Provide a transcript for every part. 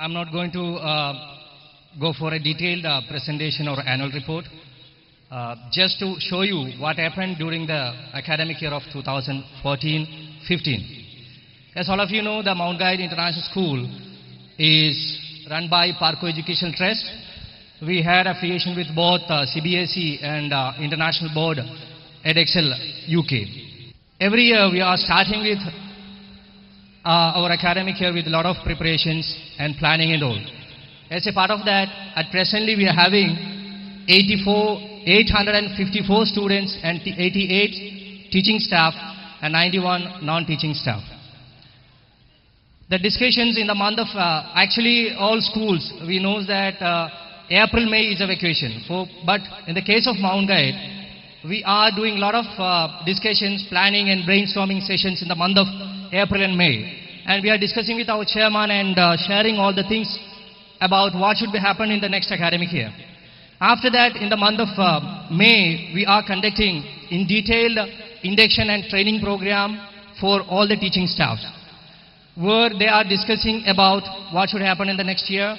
I'm not going to go for a detailed presentation or annual report. Just to show you what happened during the academic year of 2014-15. As all of you know, the Mount Guide International School is run by Parco Educational Trust. We had affiliation with both CBSE and International Board Edexcel UK. Every year we are starting with our academic year with a lot of preparations and planning and all. As a part of that, at presently we are having 854 students and 88 teaching staff and 91 non-teaching staff. The discussions in the month of, actually all schools, we know that April, May is a vacation. But in the case of Mount Guide, we are doing a lot of discussions, planning and brainstorming sessions in the month of April and May. And we are discussing with our chairman and sharing all the things about what should be happening in the next academic year. After that, in the month of May, we are conducting in detailed induction and training program for all the teaching staff, where they are discussing about what should happen in the next year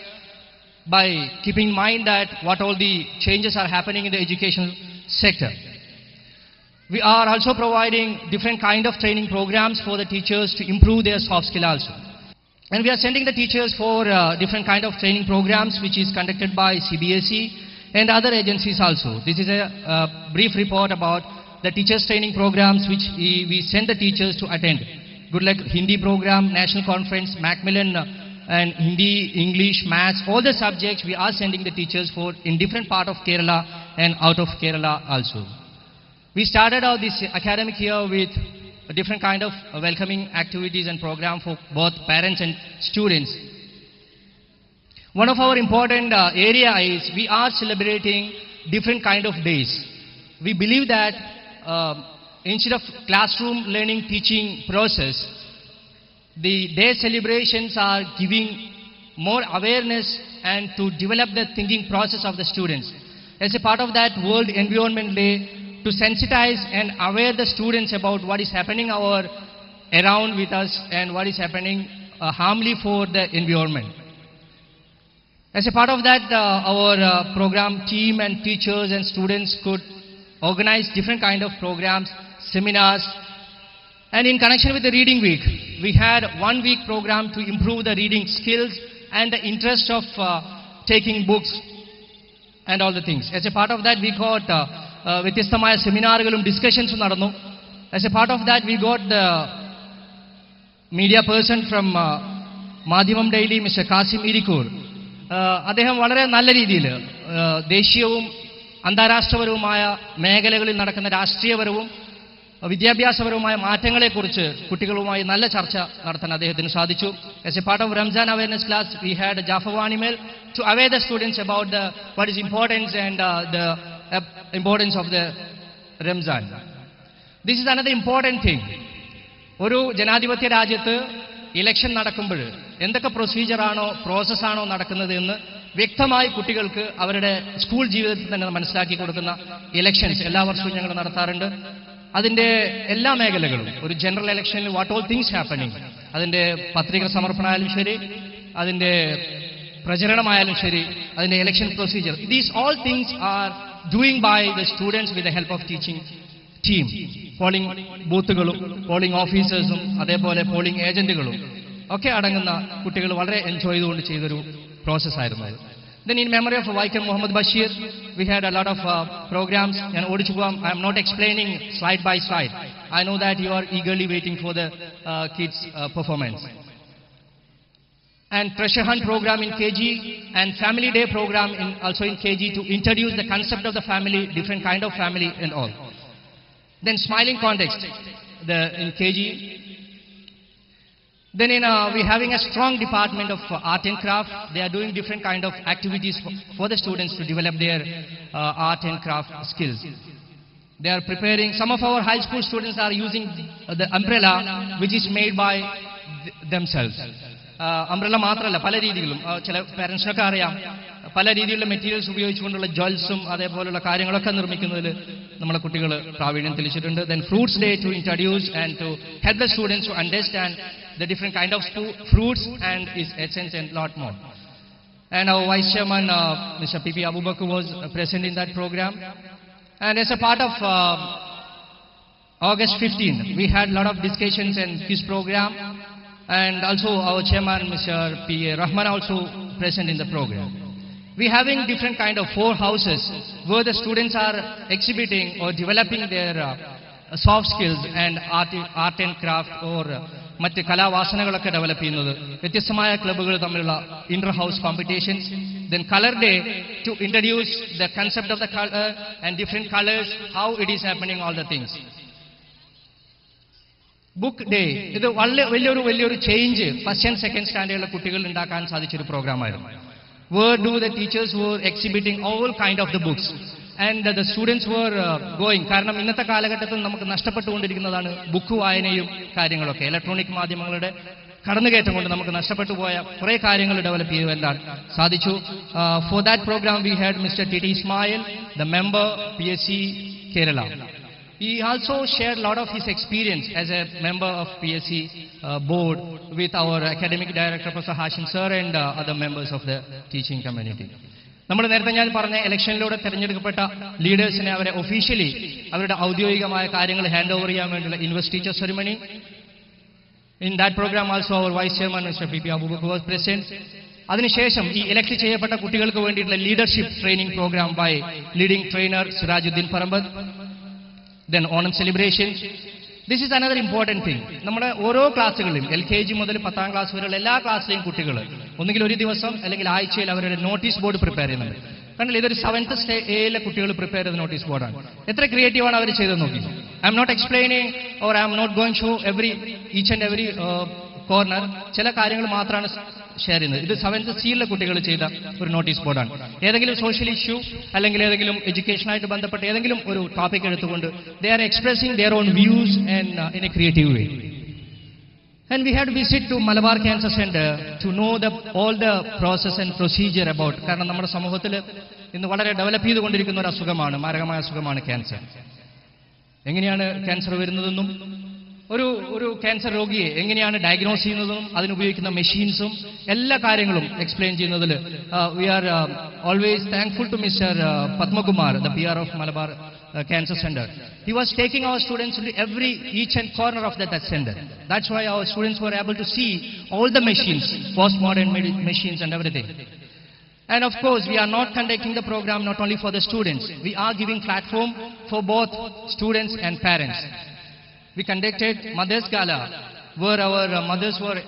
by keeping in mind that what all the changes are happening in the educational sector. We are also providing different kind of training programs for the teachers to improve their soft skill also. And we are sending the teachers for different kind of training programs which is conducted by CBSE and other agencies also. This is a brief report about the teachers training programs which we send the teachers to attend. Good luck Hindi program, National Conference, Macmillan and Hindi, English, Maths, all the subjects we are sending the teachers for in different part of Kerala and out of Kerala also. We started out this academic year with a different kind of welcoming activities and program for both parents and students. One of our important area is we are celebrating different kind of days. We believe that instead of classroom learning teaching process, the day celebrations are giving more awareness and to develop the thinking process of the students. As a part of that World Environment Day, to sensitize and aware the students about what is happening around with us and what is happening harmfully for the environment. As a part of that, our program team and teachers and students could organize different kind of programs, seminars, and in connection with the reading week, we had 1 week program to improve the reading skills and the interest of taking books and all the things. As a part of that, we got വ്യത്യസ്തമായ സെമിനാറുകളും ഡിസ്കഷൻസും നടന്നു. As a part of that, we got the media person from മാധ്യമം daily, Mr. Kasim Irikur. അദ്ദേഹം വളരെ നല്ല രീതിയിൽ ദേശീയവും അന്താരാഷ്ട്രപരവുമായ മേഖലകളിൽ നടക്കുന്ന രാഷ്ട്രീയപരവും വിദ്യാഭ്യാസപരവുമായ മാറ്റങ്ങളെക്കുറിച്ച് കുട്ടികളുമായി നല്ല ചർച്ച നടത്താൻ അദ്ദേഹത്തിന് സാധിച്ചു. As a part of Ramzan awareness class, we had a Jafawani mail to aware the students about what is importance and the importance of the Ramzan. This is another important thing. ഒരു ജനാധിപത്യ രാജ്യത്ത് election നടക്കുമ്പോൾ എന്തൊക്കെ പ്രൊസീജിയറാണോ പ്രോസസ്സാണോ നടക്കുന്നത് എന്ന് വ്യക്തമായി കുട്ടികൾക്ക് അവരുടെ സ്കൂൾ ജീവിതത്തിൽ തന്നെ മനസ്സിലാക്കി കൊടുക്കുന്ന ഇലക്ഷൻസ് എല്ലാ വർഷവും ഞങ്ങൾ നടത്താറുണ്ട്. അതിൻ്റെ എല്ലാ മേഖലകളും ഒരു ജനറൽ ഇലക്ഷനിൽ വാട്ട് ഓൾ തിങ്സ് ഹാപ്പനിങ്, അതിൻ്റെ പത്രിക സമർപ്പണമായാലും ശരി, അതിൻ്റെ പ്രചരണമായാലും ശരി, അതിൻ്റെ election procedure, these all things are doing by the students with the help of teaching team. Polling ബൂത്തുകളും പോളിംഗ് ഓഫീസേഴ്സും അതേപോലെ പോളിംഗ് ഏജന്റുകളും ഒക്കെ അടങ്ങുന്ന കുട്ടികൾ വളരെ എൻജോയ് ചെയ്തുകൊണ്ട് ചെയ്തൊരു പ്രോസസ്സായിരുന്നു അത്. Then in memory of Vaikam Muhammad Bashir, we had a lot of programs. And ഓടിച്ചു പോകാം, I am not explaining slide by slide. I know that you are eagerly waiting for the kids' performance. And treasure hunt program in KG and family day program also in KG to introduce the concept of the family, different kind of family and all. Then smiling context in KG. Then we're having a strong department of art and craft. They are doing different kind of activities for the students to develop their art and craft skills. They are preparing, some of our high school students are using the umbrella which is made by themselves. Umbrella മാത്രമല്ല, പല രീതിയിലും ചില പാരൻസിനൊക്കെ അറിയാം, പല രീതിയിലുള്ള materials ഉപയോഗിച്ചുകൊണ്ടുള്ള ജോൽസും അതേപോലുള്ള കാര്യങ്ങളൊക്കെ നിർമ്മിക്കുന്നതിൽ നമ്മുടെ കുട്ടികൾ പ്രാവീണ്യം തെളിയിച്ചിട്ടുണ്ട്. Then fruits day to introduce and to help the students to understand the different kind of fruits and its essence and lot more. And our Vice Chairman, Mr. P.P. Abubakar, was present in that program. And as a part of August 15, we had a lot of discussions in his program. And also our chairman, Mr. P.A. Rahman, also present in the program. We having different kind of 4 houses where the students are exhibiting or developing their soft skills and art and craft or മറ്റ് കലാവാസനകളൊക്കെ develop ചെയ്യുന്നത് വ്യത്യസ്തമായ ക്ലബ്ബുകൾ തമ്മിലുള്ള Inter house competitions, then color day to introduce the concept of the color and different colors, how it is happening, all the things. Book day, ഇത് വളരെ വലിയൊരു change first and second സ്റ്റാൻഡേർഡിലെ കുട്ടികൾ ഉണ്ടാക്കാൻ സാധിച്ചൊരു പ്രോഗ്രാമായിരുന്നു. Where do the teachers were exhibiting all kind of the books and the students were going. കാരണം ഇന്നത്തെ കാലഘട്ടത്തിൽ നമുക്ക് നഷ്ടപ്പെട്ടുകൊണ്ടിരിക്കുന്നതാണ് book വായനയും കാര്യങ്ങളൊക്കെ. ഇലക്ട്രോണിക് മാധ്യമങ്ങളുടെ കടന്നുകയറ്റം കൊണ്ട് നമുക്ക് നഷ്ടപ്പെട്ടു പോയ കുറേ കാര്യങ്ങൾ ഡെവലപ്പ് ചെയ്യുവാൻ സാധിച്ചു. For that programme we had mister T T Ismail, the member PSC Kerala. He also shared a lot of his experience as a member of PSC board with our academic director Professor Hashim sir and other members of the teaching community. നമ്മൾ നേരത്തെ ഞാൻ പറഞ്ഞ ഇലക്ഷനിലൂടെ തെരഞ്ഞെടുക്കപ്പെട്ട ലീഡേഴ്സിനെ അവരെ officially അവരുടെ ഔദ്യോഗികമായ കാര്യങ്ങൾ hand over ചെയ്യാൻ വേണ്ടിയുള്ള investiture ceremony. In that programme also our vice chairman mister P.P. Abubakar was present. അതിനുശേഷം ഈ ഇലക്ട് ചെയ്യപ്പെട്ട കുട്ടികൾക്ക് വേണ്ടിയിട്ടുള്ള leadership training programme by leading trainer Sirajuddin Parambath. Then Onam celebration. This is another important thing. നമ്മുടെ ഓരോ ക്ലാസ്സുകളിലും LKG മുതൽ 10ാം ക്ലാസ് വരെയുള്ള എല്ലാ ക്ലാസ്സിലെയും കുട്ടികൾ ഒന്നുകിൽ ഒരു ദിവസം അല്ലെങ്കിൽ ആഴ്ചയിൽ അവരുടെ നോട്ടീസ് ബോർഡ് പ്രിപ്പയർ ചെയ്യുന്നുണ്ട്. കാരണം ഇതൊരു 7th എയിലെ കുട്ടികൾ പ്രിപ്പയർ ചെയ്ത നോട്ടീസ് ബോർഡാണ്. എത്ര ക്രിയേറ്റീവാണ് അവർ ചെയ്തത് നോക്കി. I'm not explaining or I'm not going to each and every corner. ചില കാര്യങ്ങൾ മാത്രമാണ് ഷെയർ ചെയ്യുന്നത്. ഇത് 7th സിയിലെ കുട്ടികൾ ചെയ്ത ഒരു നോട്ടീസ് ബോർഡാണ്. ഏതെങ്കിലും സോഷ്യൽ ഇഷ്യൂ അല്ലെങ്കിൽ ഏതെങ്കിലും എഡ്യൂക്കേഷനായിട്ട് ബന്ധപ്പെട്ട ഏതെങ്കിലും ഒരു ടോപ്പിക് എടുത്തുകൊണ്ട് they are expressing their own views and in A creative way. And we had to visit to Malabar Cancer Center to know all the process and procedure about. കാരണം നമ്മുടെ സമൂഹത്തിൽ ഇന്ന് വളരെ ഡെവലപ്പ് ചെയ്തുകൊണ്ടിരിക്കുന്ന ഒരു അസുഖമാണ്, മാരകമായ അസുഖമാണ് ക്യാൻസർ. എങ്ങനെയാണ് ക്യാൻസർ വരുന്നതെന്നും ഒരു ക്യാൻസർ രോഗിയെ എങ്ങനെയാണ് ഡയഗ്നോസ് ചെയ്യുന്നതും അതിനുപയോഗിക്കുന്ന മെഷീൻസും എല്ലാ കാര്യങ്ങളും എക്സ്പ്ലെയിൻ ചെയ്യുന്നതിൽ we are always thankful to mister Padmakumar, the PR of Malabar Cancer Center. He was taking our students into each and corner of that center. That's why our students were able to see all the machines, postmodern machines and everything. And of course, we are not conducting the program not only for the students. We are giving platform for both students and parents. We conducted Mothers Gala, where our mothers were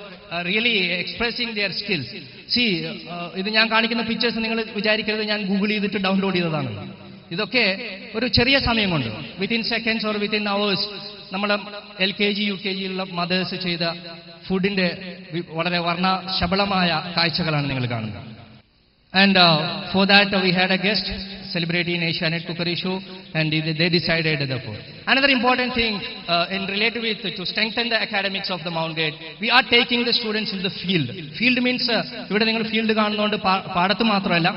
really expressing their skills. See, ഇത് ഞാൻ കാണിക്കുന്ന pictures നിങ്ങൾ വിചാരിക്കരുത് ഞാൻ Google ചെയ്തിട്ട് download ചെയ്തതാണ്. ഇതൊക്കെ ഒരു ചെറിയ സമയം കൊണ്ട് within seconds or within hours നമ്മുടെ LKG UKGയിലുള്ള മദേഴ്സ് ചെയ്ത ഫുഡിന്റെ വളരെ വർണ്ണശബളമായ കാഴ്ചകളാണ് നിങ്ങൾ കാണുന്നത്. And for that we had a guest celebrity in Asianet Cookery Show, and they decided the food. Another important thing in related with to strengthen the academics of the Mount Gate, we are taking the students in the field. Field means ഇവിടെ നിങ്ങൾ field കാണുന്നതുകൊണ്ട് പാടത്ത് മാത്രമല്ല,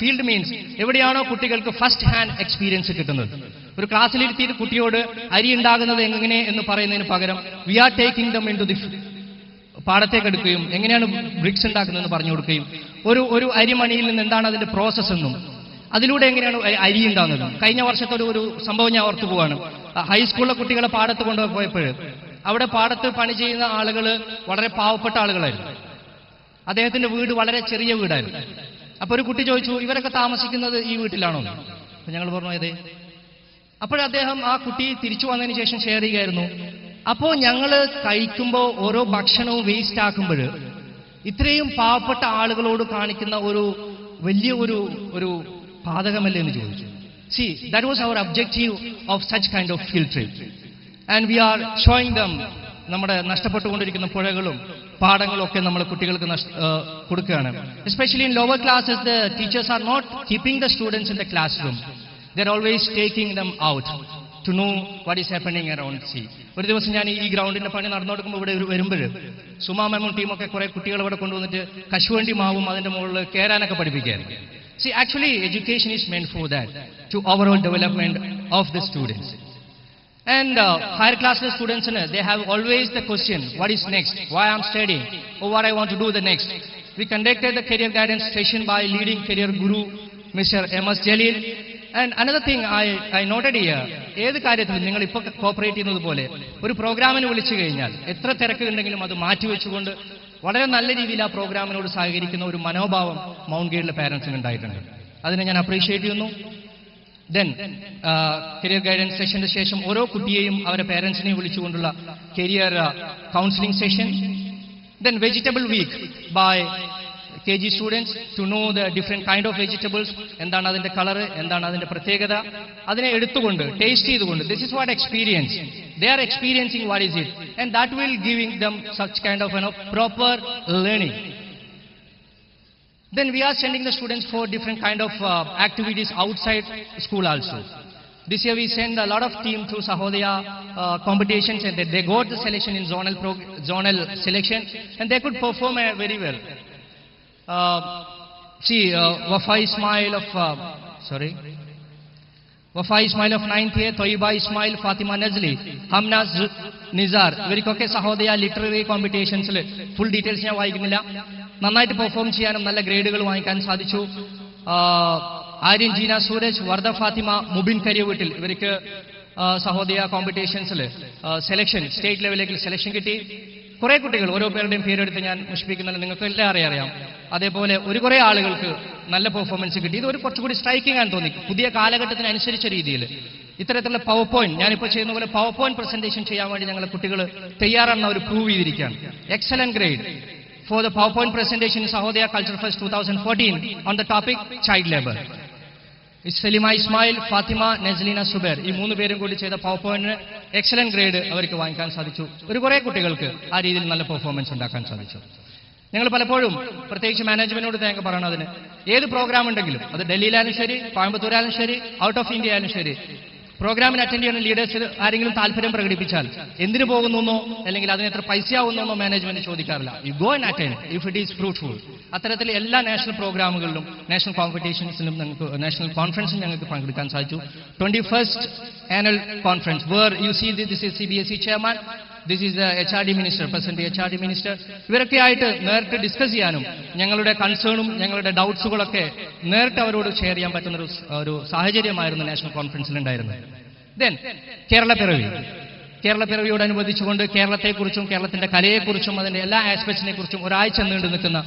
field means എവിടെയാണോ കുട്ടികൾക്ക് first hand experience കിട്ടുന്നത്. ഒരു ക്ലാസ്സിലിരുത്തിയിട്ട് കുട്ടിയോട് അരി ഉണ്ടാകുന്നത് എങ്ങനെ എന്ന് പറയുന്നതിന് പകരം we are taking them into the പാടത്തേക്ക് എടുക്കുകയും എങ്ങനെയാണ് ബ്രിക്സ് ഉണ്ടാക്കുന്നതെന്ന് പറഞ്ഞു കൊടുക്കുകയും ഒരു അരിമണിയിൽ നിന്ന് എന്താണ് അതിന്റെ പ്രോസസ്സ് എന്നും അതിലൂടെ എങ്ങനെയാണ് അരി ഉണ്ടാകുന്നത്. കഴിഞ്ഞ വർഷത്തെ ഒരു സംഭവം ഞാൻ ഓർത്തു പോവാണ്. ഹൈസ്കൂളിലെ കുട്ടികളെ പാടത്ത് കൊണ്ടുപോയപ്പോൾ അവിടെ പാടത്ത് പണി ചെയ്യുന്ന ആളുകൾ വളരെ പാവപ്പെട്ട ആളുകളായിരുന്നു. അദ്ദേഹത്തിന്റെ വീട് വളരെ ചെറിയ വീടായിരുന്നു. അപ്പൊ ഒരു കുട്ടി ചോദിച്ചു, ഇവരൊക്കെ താമസിക്കുന്നത് ഈ വീട്ടിലാണോ? അപ്പൊ ഞങ്ങൾ പറഞ്ഞു അതെ. അപ്പോഴദ്ദേഹം ആ കുട്ടി തിരിച്ചു വന്നതിന് ശേഷം ഷെയർ ചെയ്യുകയായിരുന്നു, അപ്പോൾ ഞങ്ങൾ കഴിക്കുമ്പോൾ ഓരോ ഭക്ഷണവും വേസ്റ്റ് ആക്കുമ്പോൾ ഇത്രയും പാവപ്പെട്ട ആളുകളോട് കാണിക്കുന്ന വലിയ ഒരു പാതകമല്ലേ എന്ന് ചോദിച്ചു. See, that was our objective of such kind of field trip. And we are showing them നമ്മുടെ നഷ്ടപ്പെട്ടുകൊണ്ടിരിക്കുന്ന പുഴകളും പാടങ്ങളും ഒക്കെ നമ്മൾ കുട്ടികൾക്ക് കൊടുക്കുകയാണ്. Especially in lower classes, the teachers are not keeping the students in the classroom. They are always taking them out to know what is happening around sea. ഒരു ദിവസം ഞാൻ ഈ ഗ്രൗണ്ടിന്റെ പണി നടന്നുകൊടുക്കുമ്പോൾ ഇവിടെ വരുമ്പോൾ സുമാ മേമും ടീമൊക്കെ കുറെ കുട്ടികളെ ഇവിടെ കൊണ്ടുവന്നിട്ട് കശുവണ്ടി മാവും അതിന്റെ മുകളിൽ കയറാനൊക്കെ പഠിപ്പിക്കുകയായിരുന്നു. See, actually education is meant for that, to overall development of the students. And higher class students, they have always the question, what is next, why I am studying, or what I want to do the next. We conducted the career guidance session by leading career guru, Mr. M.S. Jalil. And another thing I noted here, ഏത് കാര്യത്തിലും നിങ്ങൾ ഇപ്പോൾ cooperate ചെയ്യുന്നത് പോലെ ഒരു പ്രോഗ്രാമിന് വിളിച്ചു കഴിഞ്ഞാൽ എത്ര തിരക്കുണ്ടെങ്കിലും അത് മാറ്റിവെച്ചുകൊണ്ട് വളരെ നല്ല രീതിയിൽ ആ പ്രോഗ്രാമിനോട് സഹകരിക്കുന്ന ഒരു മനോഭാവം മൗണ്ട് ഗൈഡിലെ പാരന്റ്സിന് ഉണ്ടായിട്ടുണ്ട്. അതിനെ ഞാൻ അപ്രീഷിയേറ്റ് ചെയ്യുന്നു. ദെൻ കരിയർ ഗൈഡൻസ് സെഷന്റെ ശേഷം ഓരോ കുട്ടിയെയും അവരുടെ പാരന്റ്സിനെയും വിളിച്ചുകൊണ്ടുള്ള career counselling session. Then vegetable week by KG students to know the different kind of vegetables, endana adinte color, endana adinte pratyekada, adine eduthukondu taste cheyidukondu, this is what experience they are experiencing, what is it, and that will giving them such kind of proper learning. Then we are sending the students for different kind of activities outside school also. This year we send a lot of team to Sahodaya competitions, and they got the selection in zonal selection, and they could perform very well. Wafa Ismail of 9th year, Toiba Ismail, Fatima Nazli, Hamnaz Nizar, ഇവർക്കൊക്കെ Sahodaya literary കോമ്പറ്റീഷൻസിൽ full details ഞാൻ വായിക്കുന്നില്ല, നന്നായിട്ട് perform ചെയ്യാനും നല്ല ഗ്രേഡുകൾ വാങ്ങിക്കാൻ സാധിച്ചു. ആര്യൻ ജീന സൂരജ്, വർദ്ധ ഫാത്തിമ, മുബിൻ കരിയവീട്ടിൽ ഇവർക്ക് സഹോദയ കോമ്പറ്റീഷൻസിൽ സെലക്ഷൻ സ്റ്റേറ്റ് ലെവലിലേക്ക് സെലക്ഷൻ കിട്ടി. കുറെ കുട്ടികൾ, ഓരോ പേരുടെയും പേരെടുത്ത് ഞാൻ മുഷ്പിക്കുന്നില്ല, നിങ്ങൾക്ക് എല്ലാവരെയും അറിയാം. അതേപോലെ കുറേ ആളുകൾക്ക് നല്ല പെർഫോമൻസ് കിട്ടി. ഇത് കുറച്ചുകൂടി സ്ട്രൈക്കിംഗ് ആണെന്ന് തോന്നി. പുതിയ കാലഘട്ടത്തിനനുസരിച്ച രീതിയിൽ ഇത്തരത്തിലുള്ള പവർ പോയിന്റ്, ഞാനിപ്പോൾ ചെയ്യുന്ന പോലെ പവർ പോയിന്റ് പ്രസന്റേഷൻ ചെയ്യാൻ വേണ്ടി ഞങ്ങളെ കുട്ടികൾ തയ്യാറാണെന്ന് അവർ പ്രൂവ് ചെയ്തിരിക്കുകയാണ്. Excellent grade for the PowerPoint presentation in Sahodaya Culture Fest 2014 on the topic child labor. It's Selima Ismail, Fatima, Nazlina Subair. ഈ മൂന്ന് പേരും കൂടി ചെയ്ത PowerPoint എക്സലന്റ് ഗ്രേഡ് അവർക്ക് വാങ്ങിക്കാൻ സാധിച്ചു. കുറേ കുട്ടികൾക്ക് ആ രീതിയിൽ നല്ല പെർഫോമൻസ് ഉണ്ടാക്കാൻ സാധിച്ചു. ഞങ്ങൾ പലപ്പോഴും പ്രത്യേകിച്ച് മാനേജ്മെന്റിനോട് താങ്ക് പറയണതിന്, ഏത് പ്രോഗ്രാം ഉണ്ടെങ്കിലും അത് ഡൽഹിയിലായാലും ശരി, കോയമ്പത്തൂരായാലും ശരി, ഔട്ട് ഓഫ് ഇന്ത്യ ആയാലും ശരി, പ്രോഗ്രാമിന് അറ്റൻഡ് ചെയ്യുന്ന ലീഡേഴ്സ് ആരെങ്കിലും താല്പര്യം പ്രകടിപ്പിച്ചാൽ എന്തിനു പോകുന്നോ അല്ലെങ്കിൽ അതിന് എത്ര പൈസ ആവുന്നോ മാനേജ്മെന്റ് ചോദിക്കാറില്ല. You go and attend if it is fruitful. അത്തരത്തിൽ എല്ലാ നാഷണൽ പ്രോഗ്രാമുകളിലും നാഷണൽ കോമ്പറ്റീഷൻസിലും ഞങ്ങൾക്ക് നാഷണൽ കോൺഫറൻസിൽ ഞങ്ങൾക്ക് പങ്കെടുക്കാൻ സാധിച്ചു. 21st annual conference where you see this is CBSE chairman, this is the HRD minister, present HRD minister, ഇവരൊക്കെ ആയിട്ട് നേരിട്ട് ഡിസ്കസ് ചെയ്യാനും ഞങ്ങളുടെ കൺസേണും ഞങ്ങളുടെ ഡൗട്ട്സുകളൊക്കെ നേരിട്ട് അവരോട് ഷെയർ ചെയ്യാൻ പറ്റുന്ന ഒരു സാഹചര്യമായിരുന്നു നാഷണൽ കോൺഫറൻസിൽ ഉണ്ടായിരുന്നത്. ദെൻ കേരളപ്പിറവിയോടനുബന്ധിച്ചുകൊണ്ട് കേരളത്തെക്കുറിച്ചും കേരളത്തിന്റെ കലയെക്കുറിച്ചും അതിന്റെ എല്ലാ ആസ്പെക്ട്സിനെ കുറിച്ചും ഒരാഴ്ച നീണ്ടു നിൽക്കുന്ന